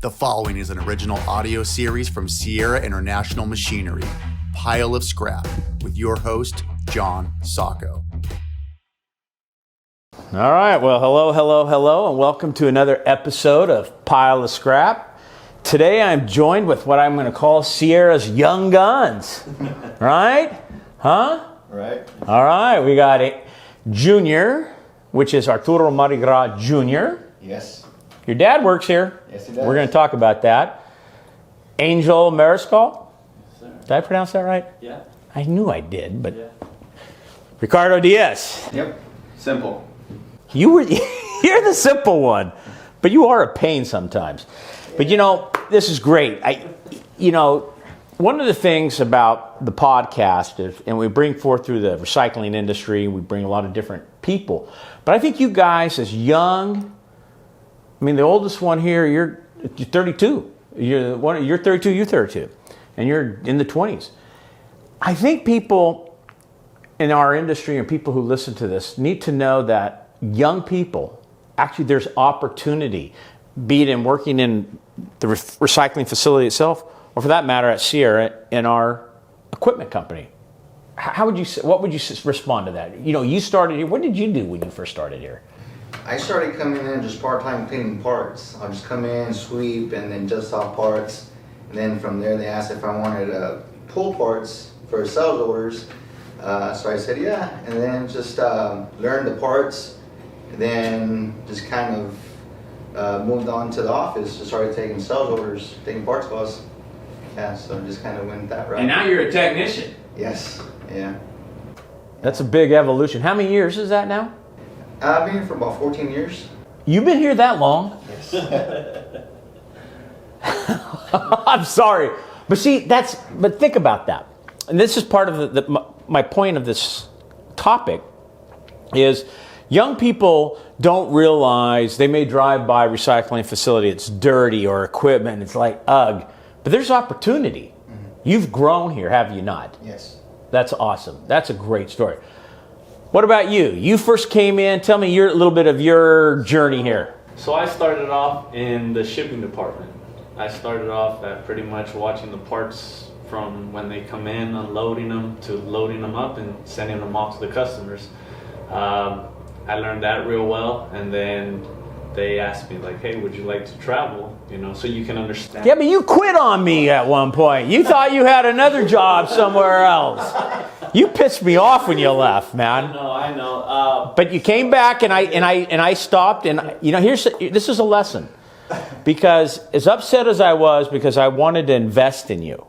The following is an original audio series from Sierra International Machinery, Pile of Scrap, with your host, John Sacco. All right, well, hello, and welcome to another episode of Pile of Scrap. Today I'm joined with what I'm going to call Sierra's Young Guns, right? Huh? Right. All right, we got a Junior, which is Arturo Madrigal Jr. Yes. Your dad works here. Yes, he does. We're going to talk about that. Angel Mariscal. Yes, sir. Did I pronounce that right? Yeah. I knew I did, but... Yeah. Ricardo Diaz. Yep. Simple. You're the simple one, but you are a pain sometimes. But you know, this is great. One of the things about the podcast is, and we bring forth through the recycling industry, we bring a lot of different people. But I think you guys, as young, I mean, the oldest one here, you're 32. You're 32, you're 32, and you're in the 20s. I think people in our industry and people who listen to this need to know that young people, actually there's opportunity, be it in working in the recycling facility itself, or for that matter at Sierra in our equipment company. What would you respond to that? You know, you started here, what did you do when you first started here? I started coming in just part-time cleaning parts. I'll just come in, sweep, and then dust off parts. And then from there they asked if I wanted to pull parts for sales orders. So I said yeah, and then just learned the parts. And then just kind of moved on to the office, just started taking sales orders, taking parts calls. Yeah, so just kind of went that route. And now you're a technician. Yes, yeah. That's a big evolution. How many years is that now? I've been here for about 14 years. You've been here that long? Yes. I'm sorry. But see, but think about that. And this is part of my point of this topic is young people don't realize they may drive by a recycling facility, it's dirty or equipment, it's like, ugh. But there's opportunity. Mm-hmm. You've grown here, have you not? Yes. That's awesome. That's a great story. What about you? You first came in. Tell me a little bit of your journey here. So I started off in the shipping department. I started off at pretty much watching the parts from when they come in, unloading them, to loading them up and sending them off to the customers. I learned that real well, and then they asked me like, hey, would you like to travel, so you can understand. Yeah, but you quit on me at one point. You thought you had another job somewhere else. You pissed me off when you left, man. I know. But you came back, and I stopped, and this is a lesson, because as upset as I was, because I wanted to invest in you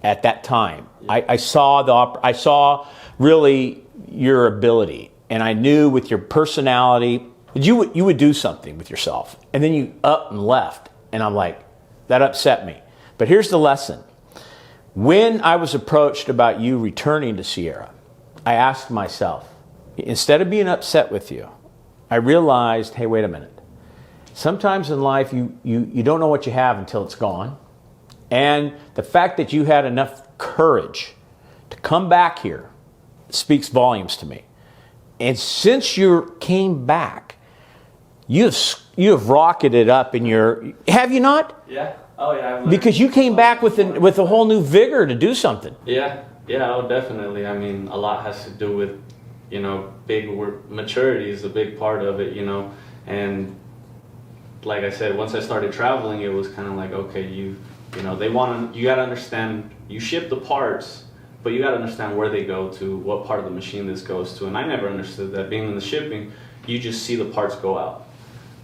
at that time, I saw really your ability, and I knew with your personality. You would do something with yourself, and then you up and left, and I'm like, that upset me. But here's the lesson. When I was approached about you returning to Sierra, I asked myself, instead of being upset with you, I realized, hey, wait a minute. Sometimes in life you don't know what you have until it's gone, and the fact that you had enough courage to come back here speaks volumes to me. And since you came back, you have rocketed up in have you not? Yeah. Oh yeah. Because you came back with a whole new vigor to do something. Yeah. Oh, definitely. I mean, a lot has to do with, maturity is a big part of it, and like I said, once I started traveling, it was kind of like, okay, you got to understand, you ship the parts, but you got to understand where they go to, what part of the machine this goes to. And I never understood that. Being in the shipping, you just see the parts go out.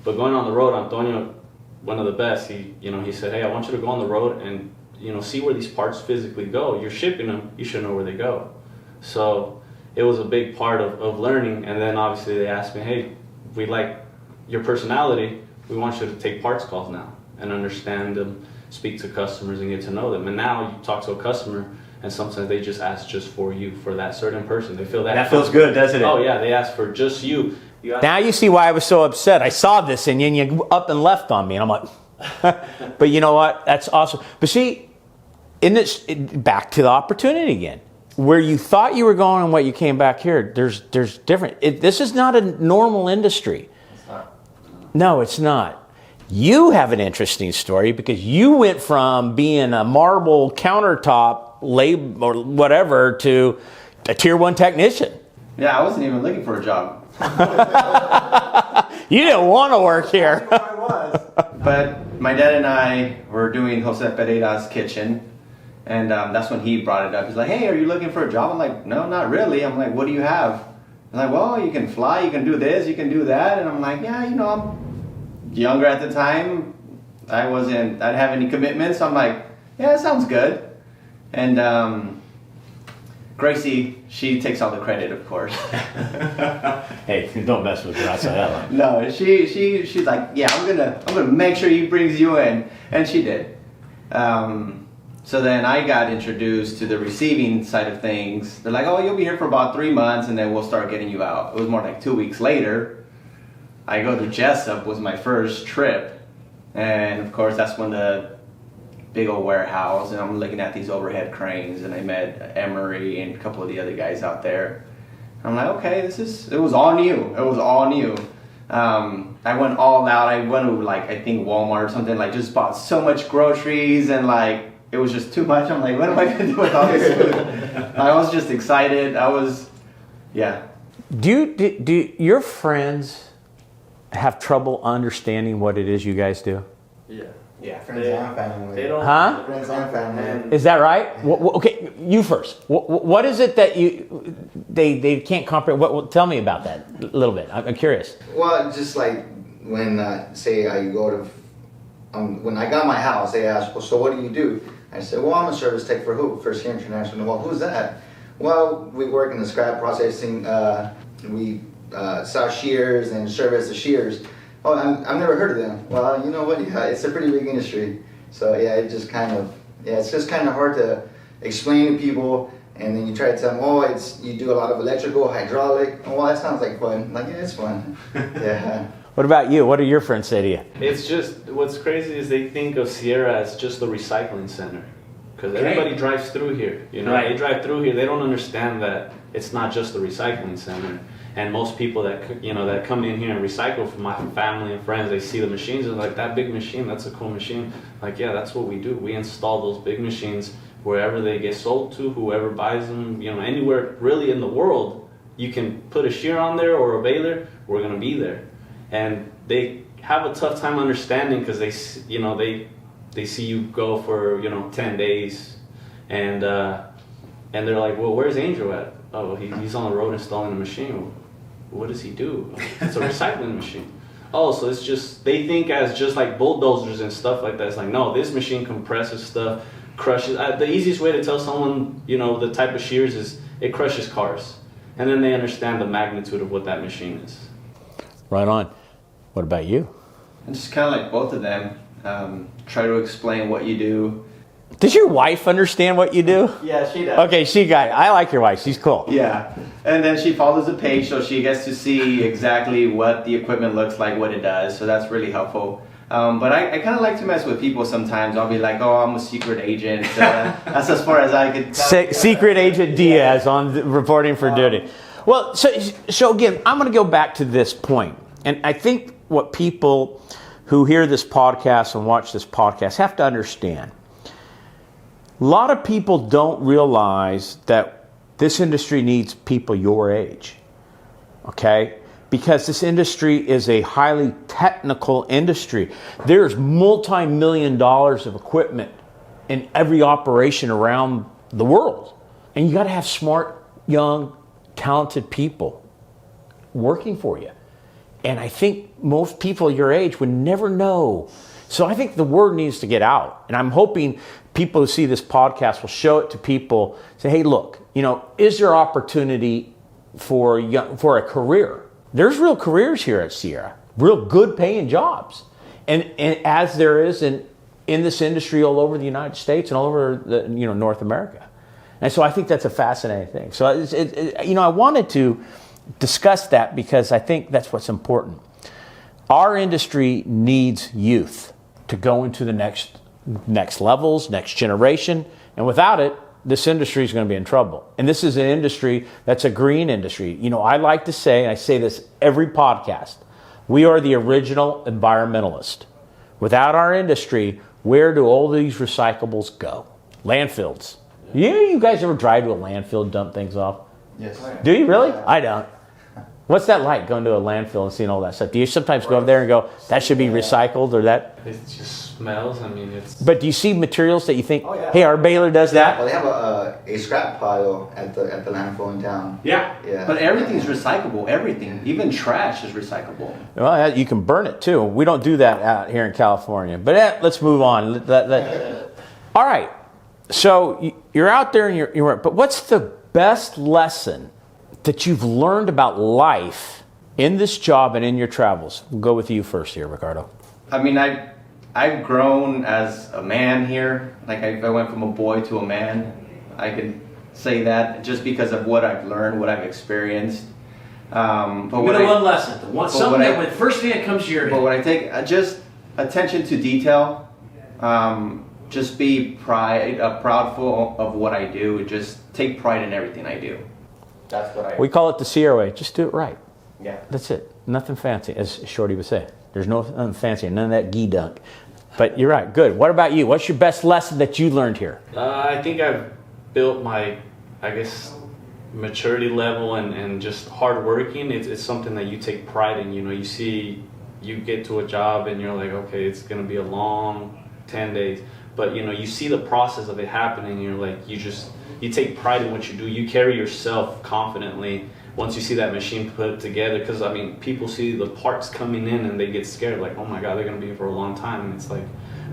But going on the road, Antonio, one of the best, he said, hey, I want you to go on the road and, see where these parts physically go. You're shipping them, you should know where they go. So it was a big part of learning. And then obviously they asked me, hey, we like your personality. We want you to take parts calls now and understand them, speak to customers and get to know them. And now you talk to a customer, and sometimes they just ask just for you, for that certain person. They feel that feels good, doesn't it? Oh yeah, they ask for just you. Now you see why I was so upset. I saw this and you up and left on me, and I'm like, but you know what? That's awesome. But see, back to the opportunity again. Where you thought you were going and what you came back here, there's different. This is not a normal industry. It's not. No, it's not. You have an interesting story because you went from being a marble countertop lab or whatever to a tier 1 technician. Yeah, I wasn't even looking for a job. You didn't want to work here. I was. But my dad and I were doing Jose Pereira's kitchen, and that's when he brought it up. He's like, hey, are you looking for a job? I'm like, no, not really. I'm like, what do you have? I'm like, well, you can fly, you can do this, you can do that. And I'm like, yeah, I'm younger at the time. I didn't have any commitments. I'm like, yeah, that sounds good. And Gracie, she takes all the credit, of course. Hey, don't mess with Rafaela. No, she's like, yeah, I'm gonna make sure he brings you in, and she did. So then I got introduced to the receiving side of things. They're like, oh, you'll be here for about 3 months, and then we'll start getting you out. It was more like 2 weeks later. I go to Jessup, was my first trip, and of course that's when the big old warehouse, and I'm looking at these overhead cranes, and I met Emery and a couple of the other guys out there. I'm like, okay, it was all new. It was all new. I went all out. I went to I think Walmart or something, just bought so much groceries, and it was just too much. I'm like, what am I gonna do with all this food? I was just excited. Yeah. Do your friends have trouble understanding what it is you guys do? Yeah. Friends and family. They don't. Huh? Friends and family. Is that right? Okay, you first. What is it that they can't comprehend? Tell me about that a little bit. I'm curious. Well, just like when, say I go to, when I got my house, they asked, well, so what do you do? I said, well, I'm a service tech for who? First Here International. Well, who's that? Well, we work in the scrap processing. We sell shears and service the shears. Oh, I've never heard of them. Well, you know what? Yeah, it's a pretty big industry. So yeah, it's just kind of hard to explain to people. And then you try to tell them, oh, you do a lot of electrical, hydraulic. Oh, well, that sounds like fun. Like, yeah, it's fun. Yeah. What about you? What do your friends say to you? It's just, what's crazy is they think of Sierra as just the recycling center. Because everybody drives through here. Right. They drive through here. They don't understand that it's not just the recycling center. And most people that that come in here and recycle, from my family and friends, they see the machines and like, that big machine, that's a cool machine. Like, yeah, that's what we do. We install those big machines wherever they get sold to, whoever buys them, anywhere really in the world. You can put a shear on there or a baler, we're gonna be there. And they have a tough time understanding because they see you go for 10 days, and they're like, well, where's Angel at? Oh, he's on the road installing a machine. What does he do? It's a recycling machine. Oh, so it's just, they think as just like bulldozers and stuff like that. It's like, no, this machine compresses stuff, crushes. The easiest way to tell someone, the type of shears is it crushes cars. And then they understand the magnitude of what that machine is. Right on. What about you? And just kind of like both of them, try to explain what you do. Does your wife understand what you do? Yeah, she does. Okay, she got it. I like your wife. She's cool. Yeah, and then she follows the page, so she gets to see exactly what the equipment looks like, what it does, so that's really helpful. But I kind of like to mess with people sometimes. I'll be like, oh, I'm a secret agent. That's as far as I could tell. Secret Agent Diaz on reporting for duty. Well, so again, I'm going to go back to this point. And I think what people who hear this podcast and watch this podcast have to understand, a lot of people don't realize that this industry needs people your age, okay? Because this industry is a highly technical industry. There's multi-million dollars of equipment in every operation around the world. And you got to have smart, young, talented people working for you. And I think most people your age would never know. So I think the word needs to get out. And I'm hoping people who see this podcast will show it to people. Say, hey, look, is there opportunity for a career? There's real careers here at Sierra, real good paying jobs. And as there is in this industry all over the United States and all over North America. And so I think that's a fascinating thing. So I wanted to discuss that because I think that's what's important. Our industry needs youth to go into the next levels, next generation, and without it, this industry is going to be in trouble. And this is an industry that's a green industry. I like to say, and I say this every podcast, we are the original environmentalist. without our industry, where do all these recyclables go? Landfills. You guys ever drive to a landfill and dump things off? Yes. Do you really? I don't. What's that like, going to a landfill and seeing all that stuff? Do you sometimes go over there and go, that should be recycled, or that? It just smells. I mean, it's. But do you see materials that you think, Oh, yeah. hey, our baler does Well, that? they have a scrap pile at the landfill in town. Yeah. Yeah. But everything's recyclable. Everything, even trash, is recyclable. Well, you can burn it too. We don't do that out here in California. But let's move on. All right. So you're out there and you're. But what's the best lesson that you've learned about life in this job and in your travels? We'll go with you first here, Ricardo. I mean, I've grown as a man here. Like I went from a boy to a man. I can say that just because of what I've learned, what I've experienced. But one lesson. Something that when first thing that comes to your But when I take just attention to detail, just be proudful of what I do. Just take pride in everything I do. That's what I. We call it the Sierra way. Just do it right. Yeah. That's it. Nothing fancy, as Shorty would say. There's nothing fancy, none of that gee-dunk. But you're right. Good. What about you? What's your best lesson that you learned here? I think I've built my, I guess, maturity level and just hard working. It's something that you take pride in. You know, you get to a job and you're like, okay, it's going to be a long 10 days. But, you know, you see the process of it happening and you're like, you take pride in what you do. You carry yourself confidently once you see that machine put together. Because, I mean, people see the parts coming in and they get scared. Like, oh, my God, they're going to be here for a long time. And it's like,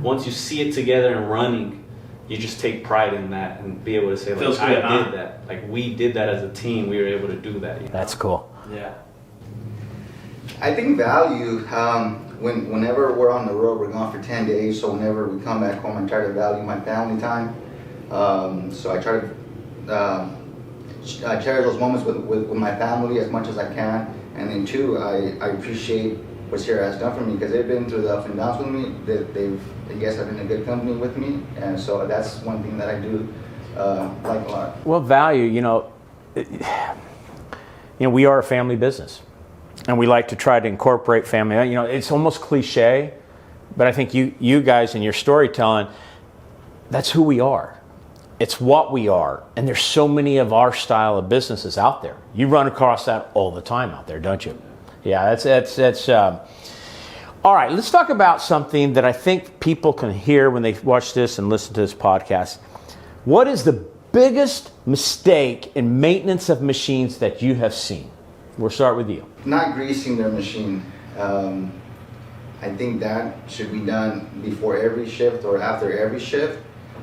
once you see it together and running, you just take pride in that and be able to say, like, Feels good, I did that. Like, we did that as a team. We were able to do that. You know? That's cool. Yeah. I think value, whenever we're on the road, we're gone for 10 days, so whenever we come back home, I try to value my family time. So I try to cherish those moments with my family as much as I can. And then two, I appreciate what Sierra has done for me, because they've been through the ups and downs with me. They guess I've been a good company with me, and so that's one thing that I do like a lot. Well, value, we are a family business, and we like to try to incorporate family. You know, it's almost cliche, but I think you guys in your storytelling, that's who we are. It's what we are, and there's so many of our style of businesses out there. You run across that all the time out there, don't you? Yeah, that's. All right, let's talk about something that I think people can hear when they watch this and listen to this podcast. What is the biggest mistake in maintenance of machines that you have seen? We'll start with you. Not greasing their machine. I think that should be done before every shift or after every shift,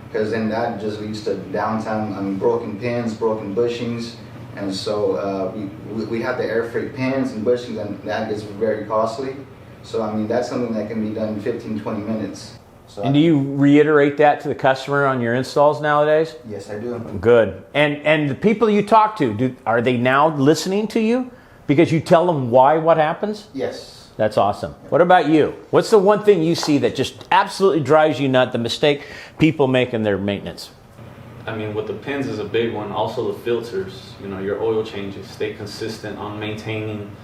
because then that just leads to downtime. Broken pins, broken bushings, and so we have the air freight pins and bushings, and that gets very costly. So that's something that can be done in 15-20 minutes. So And do you reiterate that to the customer on your installs nowadays? Yes, I do. Good. And the people you talk to, are they now listening to you because you tell them what happens? Yes. That's awesome. What about you? What's the one thing you see that just absolutely drives you nuts, the mistake people make in their maintenance? With the pins is a big one. Also the filters, your oil changes. Stay consistent on maintaining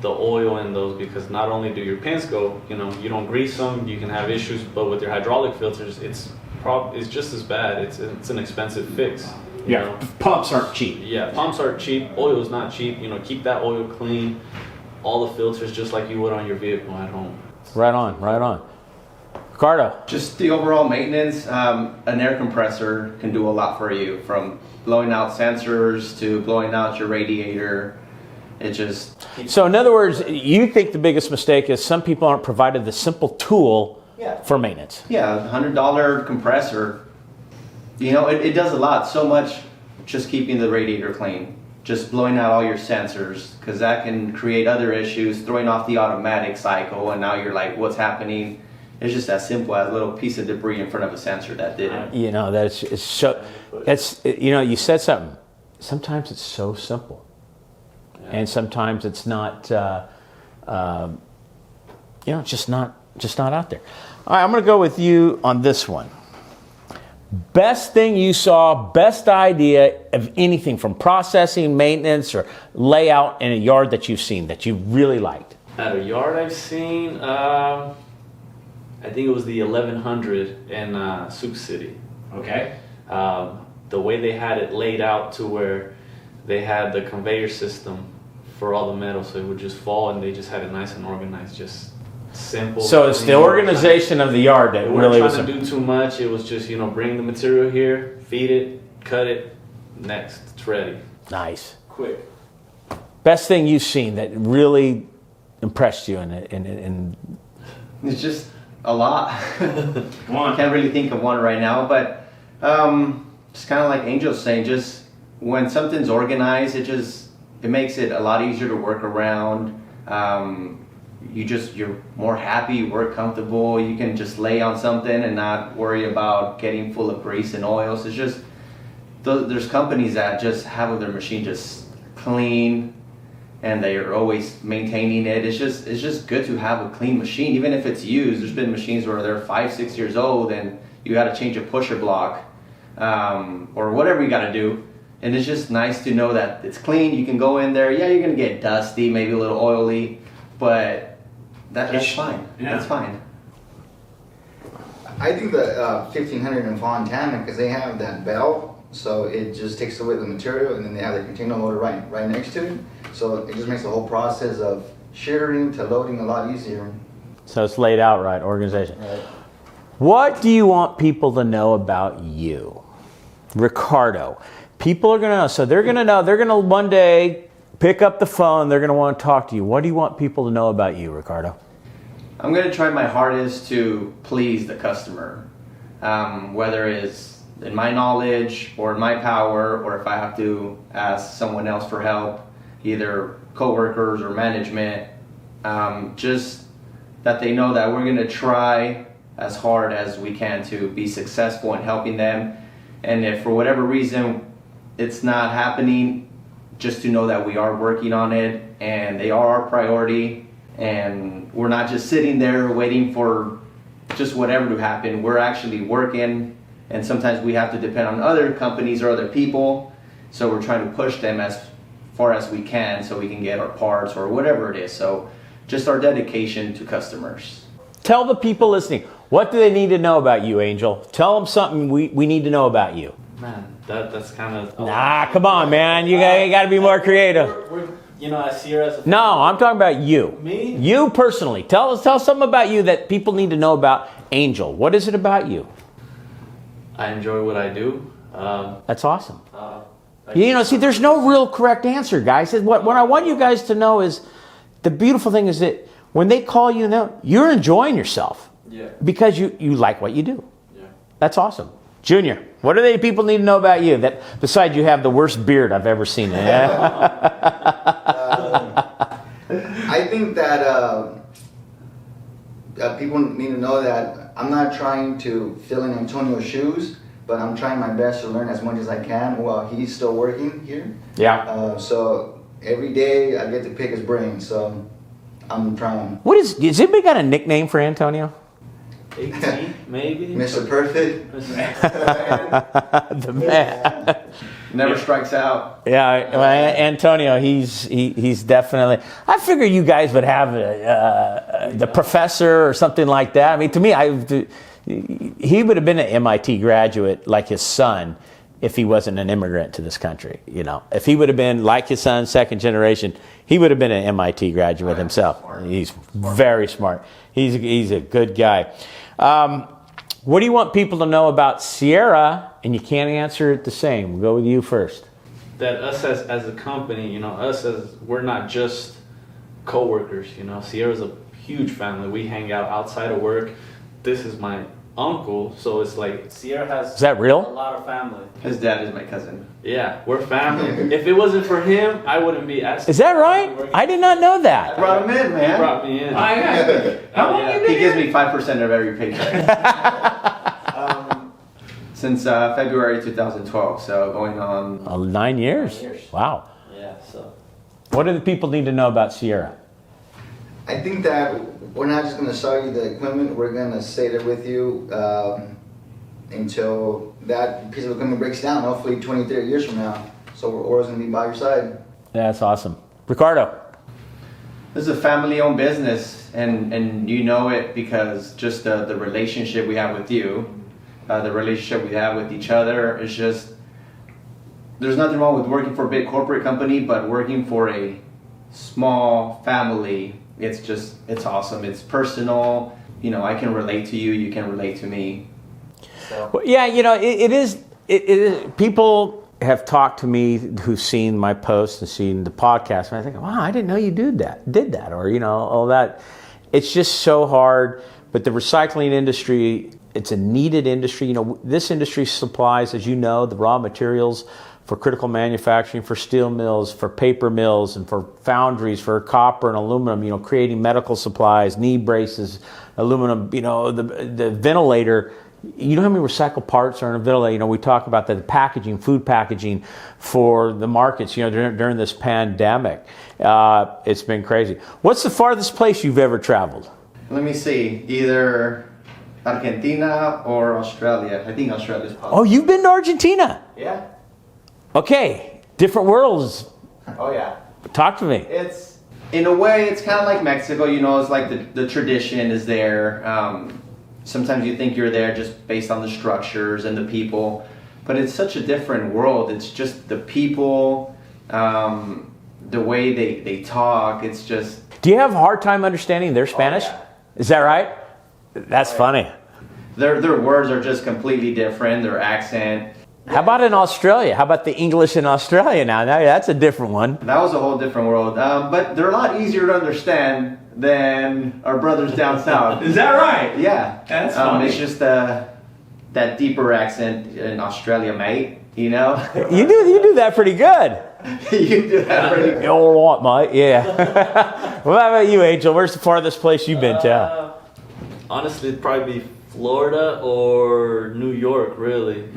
the oil in those, because not only do your pins go, you don't grease them, you can have issues, but with your hydraulic filters, it's just as bad. It's an expensive fix. Pumps aren't cheap. Yeah, pumps aren't cheap. Oil is not cheap. Keep that oil clean. All the filters, just like you would on your vehicle at home. Right on. Ricardo. Just the overall maintenance. An air compressor can do a lot for you, from blowing out sensors to blowing out your radiator. So in other words, you think the biggest mistake is some people aren't provided the simple tool for maintenance. Yeah, $100 compressor. It does a lot. So much just keeping the radiator clean. Just blowing out all your sensors, because that can create other issues, throwing off the automatic cycle, and now you're like, what's happening? It's just as simple as a little piece of debris in front of a sensor that didn't. You said something. Sometimes it's so simple. And sometimes it's not, just not out there. All right, I'm going to go with you on this one. Best thing you saw, best idea of anything from processing, maintenance, or layout in a yard that you've seen that you really liked. At a yard I've seen, I think it was the 1100 in Sioux City. Okay. The way they had it laid out to where they had the conveyor system for all the metal, so it would just fall, and they just had it nice and organized, just simple. So it's the organization of the yard that We really weren't was. trying to do too much. It was just, bring the material here, feed it, cut it, next, it's ready. Nice. Quick. Best thing you've seen that really impressed you in It's just a lot. I can't really think of one right now, but just kind of like Angel's saying, just when something's organized, it makes it a lot easier to work around. You're more happy, you work comfortable, you can just lay on something and not worry about getting full of grease and oils. It's just, there's companies that just have their machine just clean and they are always maintaining it. It's just good to have a clean machine, even if it's used. There's been machines where they're 5-6 years old and you got to change a pusher block or whatever you got to do. And it's just nice to know that it's clean. You can go in there. Yeah, you're gonna get dusty, maybe a little oily, but that's fine. Yeah. That's fine. I think the 1500 in Fontana, because they have that bell, so it just takes away the material, and then they have the container loader right next to it. So it just makes the whole process of shearing to loading a lot easier. So it's laid out right, organization. Right. What do you want people to know about you? Ricardo. People are going to know. So they're going to know. They're going to one day pick up the phone. They're going to want to talk to you. What do you want people to know about you, Ricardo? I'm going to try my hardest to please the customer, whether it's in my knowledge or in my power, or if I have to ask someone else for help, either coworkers or management. Just that they know that we're going to try as hard as we can to be successful in helping them. And if for whatever reason it's not happening, just to know that we are working on it and they are our priority, and we're not just sitting there waiting for just whatever to happen. We're actually working, and sometimes we have to depend on other companies or other people, so we're trying to push them as far as we can so we can get our parts or whatever it is. So just our dedication to customers. Tell the people listening, what do they need to know about you, Angel? Tell them something we need to know about you. Man, that's kind of... Nah, come on, man. You got to be more creative. We're at Sierra as a... No, I'm talking about you. Me? You personally. Tell something about you that people need to know about Angel. What is it about you? I enjoy what I do. That's awesome. See, there's no real correct answer, guys. What I want you guys to know is the beautiful thing is that when they call you now, you're enjoying yourself. Yeah. Because you like what you do. Yeah. That's awesome. Junior, what do they people need to know about you? That besides you have the worst beard I've ever seen. I think that people need to know that I'm not trying to fill in Antonio's shoes, but I'm trying my best to learn as much as I can while he's still working here. Yeah. So every day I get to pick his brain, so I'm trying. Has anybody got a nickname for Antonio? 18, maybe? Mr. Perfect. The man. Never strikes out. Yeah, well, Antonio, he's definitely. I figured you guys would have the professor or something like that. I mean, to me, he would have been an MIT graduate like his son if he wasn't an immigrant to this country. If he would have been like his son, second generation, he would have been an MIT graduate himself. Smart. He's very smart. He's a good guy. What do you want people to know about Sierra? And you can't answer it the same. We'll go with you first. That us as a company, we're not just co-workers, Sierra's a huge family. We hang out outside of work. This is my uncle, so it's like Sierra has Is that real? a lot of family. His dad is my cousin. Yeah, we're family. If it wasn't for him, I wouldn't be as... Is that right? I did not know that. Brought him in, He man. brought me in. How long Yeah. you He gives me 5% of every paycheck. Since February 2012, so going on 9 years. 9 years. Wow. Yeah, so... What do the people need to know about Sierra? I think that we're not just going to sell you the equipment, we're going to stay there with you until that piece of equipment breaks down, hopefully 20, 30 years from now. So we're always going to be by your side. That's awesome. Ricardo. This is a family-owned business, and you know it because just the relationship we have with you, the relationship we have with each other is just, there's nothing wrong with working for a big corporate company, but working for a small family, it's awesome. It's personal. You know, I can relate to you, you can relate to me. So. Well, yeah, you know, it is. People have talked to me who've seen my posts and seen the podcast, and I think, wow, I didn't know you did that, or you know, all that. It's just so hard. But the recycling industry, it's a needed industry. You know, this industry supplies, as you know, the raw materials for critical manufacturing, for steel mills, for paper mills, and for foundries, for copper and aluminum. You know, creating medical supplies, knee braces, aluminum. You know, the ventilator. You know how many recycled parts are in a ventilator? You know, we talk about the packaging, food packaging for the markets, you know, during this pandemic. It's been crazy. What's the farthest place you've ever traveled? Let me see, either Argentina or Australia. I think Australia's possible. Oh, you've been to Argentina? Yeah. Okay, different worlds. Oh, yeah. Talk to me. It's, in a way, it's kind of like Mexico, you know, it's like the tradition is there. Sometimes you think you're there just based on the structures and the people, but it's such a different world. It's just the people, the way they talk. It's just. Do you have a hard time understanding their Spanish? Oh, yeah. Is that right? That's funny. Their words are just completely different. Their accent. How about in Australia? How about the English in Australia now? Now that's a different one. That was a whole different world. But they're a lot easier to understand than our brothers down south. Is that right? Yeah. That's funny. It's just that deeper accent in Australia, mate. You know? You do that pretty good. You do that pretty good. All right, mate. Yeah. What about you, Angel? Where's the farthest place you've been to? Honestly, it'd probably be Florida or New York, really.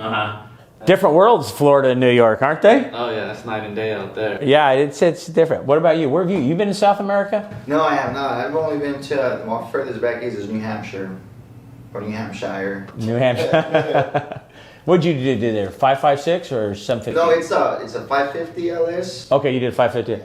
Different worlds, Florida and New York, aren't they? Oh yeah, it's night and day out there. Yeah, it's different. What about you? Where have you? You been in South America? No, I have not. I've only been to, my furthest back is New Hampshire. Or New Hampshire. New Hampshire. What'd you do there? 5.56 or 750? No, it's a 550 LS. Okay, you did 550.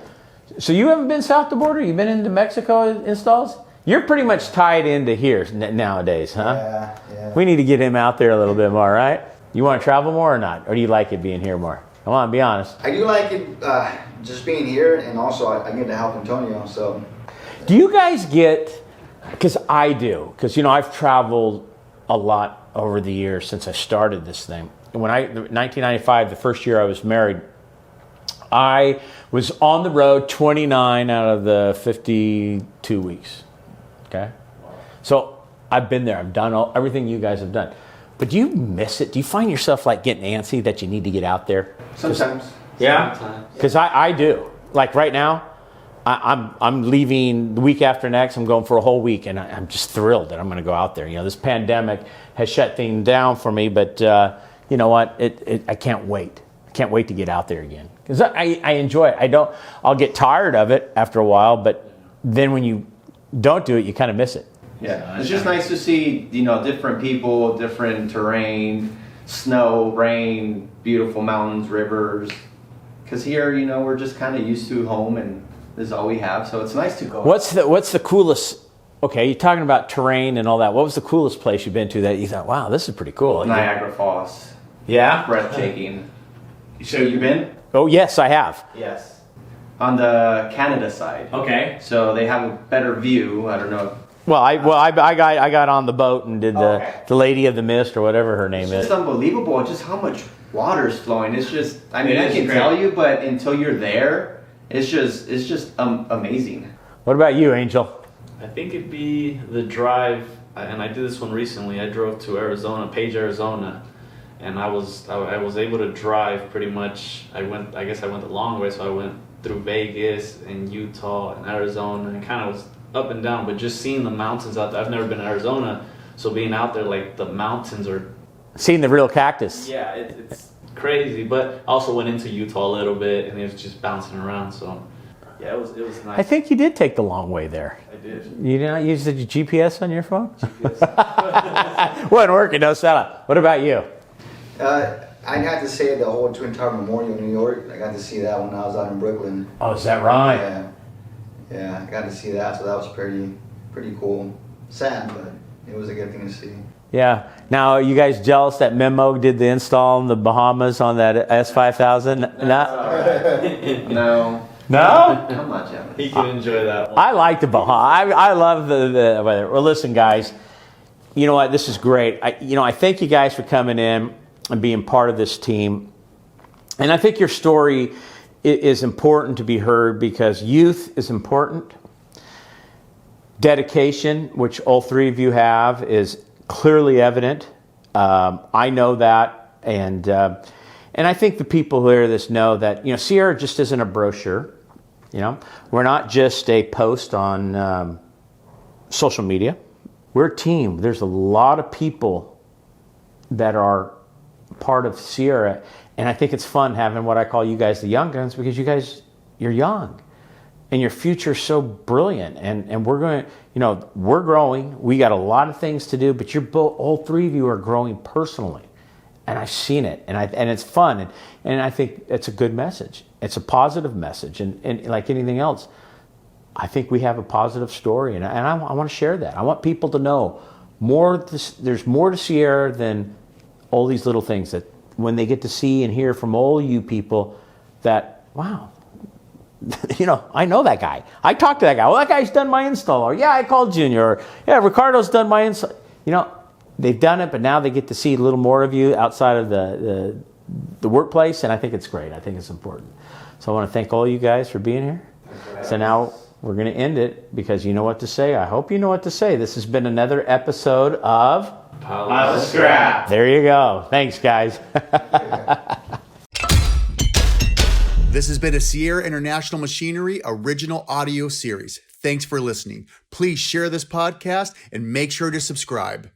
So you haven't been south the border? You've been into Mexico installs? You're pretty much tied into here nowadays, huh? Yeah. We need to get him out there a little bit more, right? You want to travel more or not? Or do you like it being here more? Come on, be honest. I do like it, just being here, and also I get to help Antonio, so. Do you guys get, because I do, because, you know, I've traveled a lot over the years since I started this thing. And 1995, the first year I was married, I was on the road 29 out of the 52 weeks. Okay? So I've been there. I've done everything you guys have done. But do you miss it? Do you find yourself like getting antsy that you need to get out there? Sometimes. Yeah? Because I do. Like right now, I'm leaving the week after next. I'm going for a whole week, and I'm just thrilled that I'm going to go out there. You know, this pandemic has shut things down for me, but you know what? I can't wait. I can't wait to get out there again because I enjoy it. I'll get tired of it after a while, but then when you don't do it, you kind of miss it. Yeah, it's just nice to see, you know, different people, different terrain, snow, rain, beautiful mountains, rivers. Because here, you know, we're just kind of used to home, and this is all we have. So it's nice to go. What's the coolest? Okay, you're talking about terrain and all that. What was the coolest place you've been to that you thought, wow, this is pretty cool? Niagara Falls. Yeah, breathtaking. So you been? Oh yes, I have. Yes. On the Canada side. Okay. So they have a better view. I don't know. Well, I got on the boat and did the Lady of the Mist or whatever her name is. It's just unbelievable just how much water's flowing. It's just, I mean, I can tell you, but until you're there, it's just amazing. What about you, Angel? I think it'd be the drive, and I did this one recently. I drove to Arizona, Page, Arizona, and I was able to drive pretty much. I guess I went the long way, so I went through Vegas and Utah and Arizona, and kind of was up and down, but just seeing the mountains out there. I've never been to Arizona, so being out there, like the mountains are... Seeing the real cactus. Yeah, it's crazy, but I also went into Utah a little bit, and it was just bouncing around, so yeah, it was nice. I think you did take the long way there. I did. You did not use the GPS on your phone? GPS. Wasn't working, no setup. What about you? I got to say the whole Twin Tower Memorial in New York. I got to see that when I was out in Brooklyn. Oh, is that right? Yeah. Yeah, I got to see that, so that was pretty cool. Sad, but it was a good thing to see. Yeah. Now, are you guys jealous that Memo did the install in the Bahamas on that S5000? No. No? I'm not jealous. He can enjoy that one. I like the Bahamas. I love the weather. Well, listen, guys. You know what? This is great. I thank you guys for coming in and being part of this team. And I think your story is important to be heard because youth is important. Dedication, which all three of you have, is clearly evident. I know that, and I think the people who hear this know that Sierra just isn't a brochure. We're not just a post on social media. We're a team. There's a lot of people that are part of Sierra, and I think it's fun having what I call you guys the young guns because you're young. And your future's so brilliant, and we're going. We're growing. We got a lot of things to do, but all three of you are growing personally, and I've seen it, and it's fun, and I think it's a good message. It's a positive message, and like anything else, I think we have a positive story, and I want to share that. I want people to know there's more to Sierra than all these little things that when they get to see and hear from all you people, that wow. I know that guy. I talked to that guy. Well, that guy's done my install. Or, yeah, I called Junior. Or, yeah, Ricardo's done my install. They've done it, but now they get to see a little more of you outside of the workplace, and I think it's great. I think it's important. So I want to thank all you guys for being here. So now we're going to end it because you know what to say. I hope you know what to say. This has been another episode of Pile of Scrap. There you go. Thanks, guys. This has been a Sierra International Machinery original audio series. Thanks for listening. Please share this podcast and make sure to subscribe.